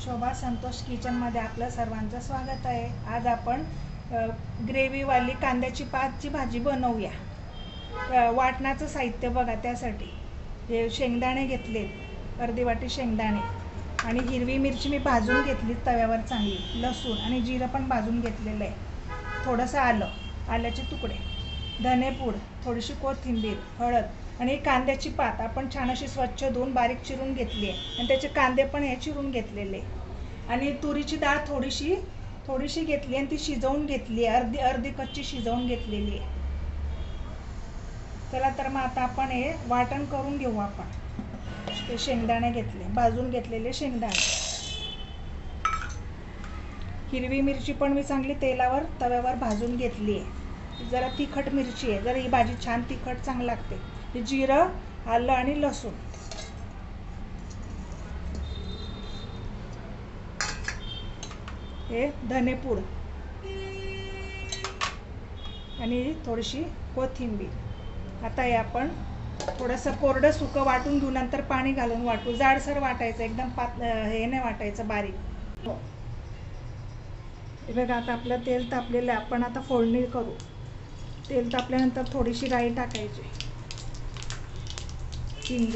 शोभा संतोष किचनमध्ये आपलं सर्वांचं स्वागत आहे। आज आपण ग्रेव्हीवाली कांद्याची पातची भाजी बनवूया। वाटणाचं साहित्य बघा, त्यासाठी हे शेंगदाणे घेतले, अर्धी वाटी शेंगदाणे, आणि हिरवी मिरची मी भाजून घेतली तव्यावर चांगली, लसूण आणि जिरं पण भाजून घेतलेलं आहे, थोडंसं आल्याचे तुकडे, धनेपूड, थोडीशी कोथिंबीर, हळद आणि कांद्याची पात आपण छान अशी स्वच्छ धुवून बारीक चिरून घेतली आहे आणि त्याचे कांदे पण हे चिरून घेतलेले, आणि तुरीची डाळ थोडीशी घेतली आणि ती शिजवून घेतली, अर्धी कच्ची शिजवून घेतलेली आहे। चला तर मग आता आपण हे वाटण करून घेऊ। आपण ते शेंगदाणे घेतले, भाजून घेतलेले शेंगदाणे, हिरवी मिरची पण मी चांगली तेलावर तव्यावर भाजून घेतली आहे, जरा तिखट मिरची आहे, जरा ही भाजी छान तिखट चांगली लागते। हे जिरं, आलं आणि लसूण, हे धनेपूड आणि थोडीशी कोथिंबीर। आता हे आपण थोडंसं कोरडं सुकं वाटून घेऊ, नंतर पाणी घालून वाटू, जाडसर वाटायचं, एकदम हे नाही वाटायचं बारीक। हे बघा, आता आपलं तेल तापलेलं आहे, आपण आता फोडणी करू। तेल तापल्यानंतर थोडीशी राई टाकायची, हिंग,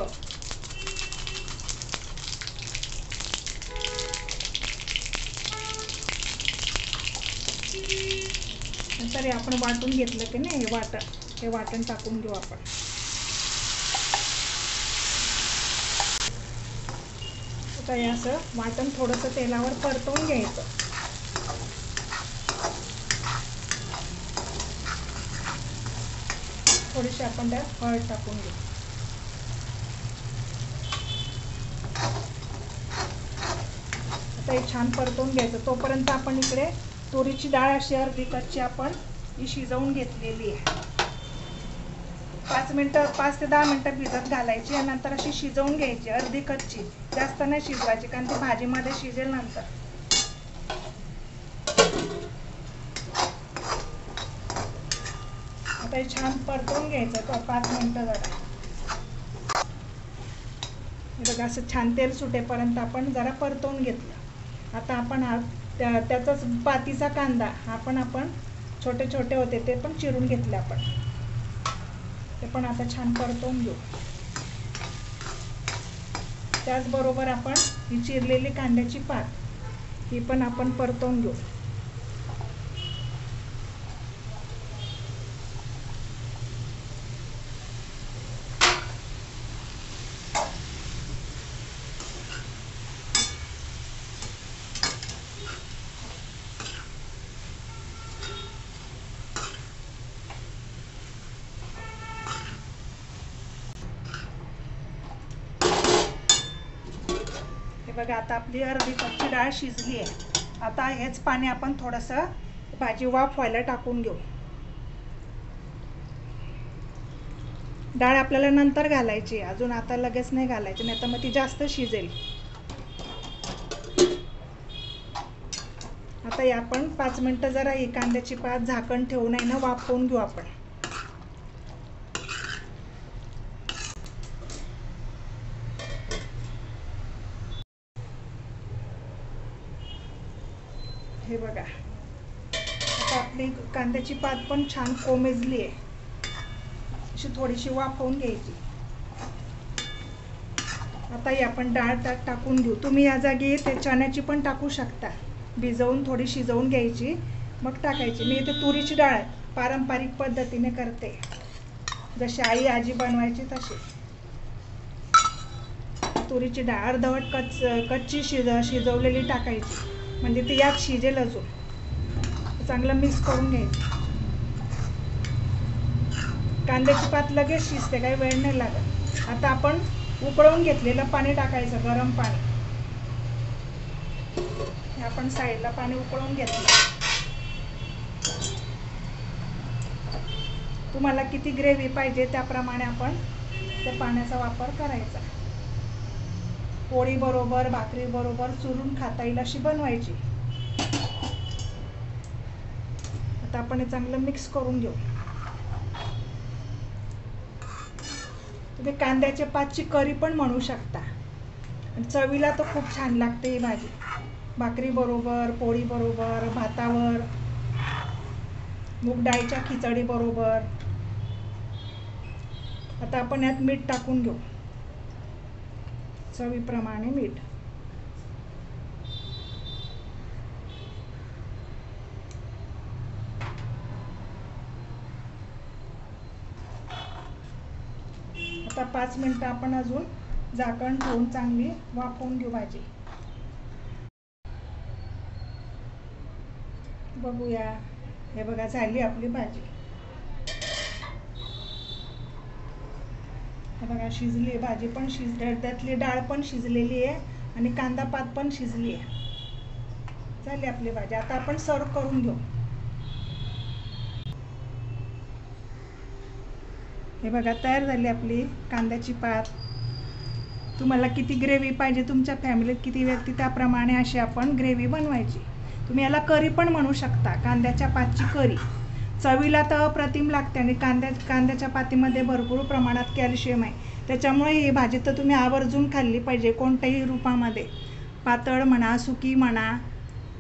नंतर आपण वाटून घेतलं की नाही, हे वाटण टाकून घेऊ आपण। आता हे असं वाटण थोडंसं तेलावर परतवून घ्यायचं। थोडीशी आपण त्यात हळद टाकून घेऊ। आता हे छान परतवून घ्यायचं। तोपर्यंत आपण इकडे तुरीची डाळ अशी अर्धी कच्ची आपण ही शिजवून घेतलेली आहे, 5 ते 10 मिनिटं भिजत घालायची आणि नंतर अशी शिजवून घ्यायची, अर्धी कच्ची, जास्त नाही शिजवायची, कारण ती भाजीमध्ये शिजेल नंतर। आता हे छान परतवून घ्यायचं 5 मिनिटं जरा। बघा, असं छान तेल सुटेपर्यंत आपण जरा परतवून घेतलं। आता आपण त्याचाच पातीचा कांदा आपण छोटे छोटे होते ते पण चिरून घेतले, आपण ते पण आता छान परतवून घेऊ। त्याचबरोबर आपण ही चिरलेली कांद्याची पात ही पण आपण परतवून घेऊ। बघा, आता आपली अर्धी कच्ची डाळ शिजली आहे। आता हेच पाणी आपण थोडंसं भाजी वाफ व्हायला टाकून घेऊ। डाळ आपल्याला नंतर घालायची, अजून आता लगेच नाही घालायची, नाही तर मग ती जास्त शिजेल। आता हे आपण 5 मिनिटं जरा ही कांद्याची पात झाकण ठेवून आहे ना वाफवून घेऊ आपण। हे बघा, आता आपली कांद्याची पात पण छान कोमेजली आहे, अशी थोडीशी वाफवून घ्यायची। आता ही आपण डाळ त्यात टाकून घेऊ। तुम्ही या जागी ते चण्याची पण टाकू शकता, भिजवून थोडी शिजवून घ्यायची मग टाकायची। मी इथे तुरीची डाळ पारंपरिक पद्धतीने करते, जशी आई आजी बनवायची तशी। तुरीची डाळ अर्धवट कच्ची शिजवलेली टाकायची, म्हणजे ती यात शिजेल अजून। चांगलं मिक्स करून घ्यायचं। कांद्याची पात लगेच शिजते, काही वेळ नाही लागत। आता आपण उकळवून घेतलेलं पाणी टाकायचं, गरम पाणी। आपण साईडला पाणी उकळवून घेतलं। तुम्हाला किती ग्रेव्ही पाहिजे त्याप्रमाणे आपण त्या पाण्याचा वापर करायचा। पोळी बरोबर, भाकरी बरोबर चुरून खाता येईल अशी बनवायची। आता आपण हे चांगलं मिक्स करून घेऊ। तुम्ही कांद्याच्या पातची करी पण म्हणू शकता, चवीला तर खूप छान लागते ही भाजी। भाकरी बरोबर, पोळी बरोबर, भातावर, मूग डाळीच्या खिचडी बरोबर. आता आपण यात मीठ टाकून घेऊ, चवीप्रमाणे मीठ. आता 5 मिनिटं आपण अजून झाकण ठेवून चांगली वाफवून घेऊ भाजी. बघूया, हे बघा झाली आपली भाजी. हे बघा शिजली आहे भाजी, पण त्यातली डाळ पण शिजलेली आहे आणि कांदा पात पण शिजली आहे. झाली आपली भाजी. आता आपण सर्व करून घेऊ. हे बघा तयार झाली आपली कांद्याची पात. तुम्हाला किती ग्रेव्ही पाहिजे, तुमच्या फॅमिलीत किती व्यक्ती, त्याप्रमाणे अशी आपण ग्रेव्ही बनवायची. तुम्ही याला करी पण म्हणू शकता, कांद्याच्या पातची करी. चवीला तर अप्रतिम लागते आणि कांद्याच्या पातीमध्ये भरपूर प्रमाणात कॅल्शियम आहे. त्याच्यामुळे ही भाजी तर तुम्ही आवर्जून खाल्ली पाहिजे, कोणत्याही रूपामध्ये, पातळ म्हणा, सुकी म्हणा.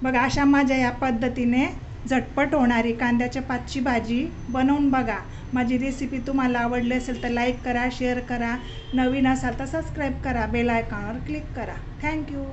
बघा अशा माझ्या या पद्धतीने झटपट होणारी कांद्याच्या पातची भाजी बनवून बघा. माझी रेसिपी तुम्हाला आवडली असेल तर लाईक करा, शेअर करा. नवीन असाल तर सबस्क्राईब करा, बेल आयकॉनवर क्लिक करा. थँक्यू.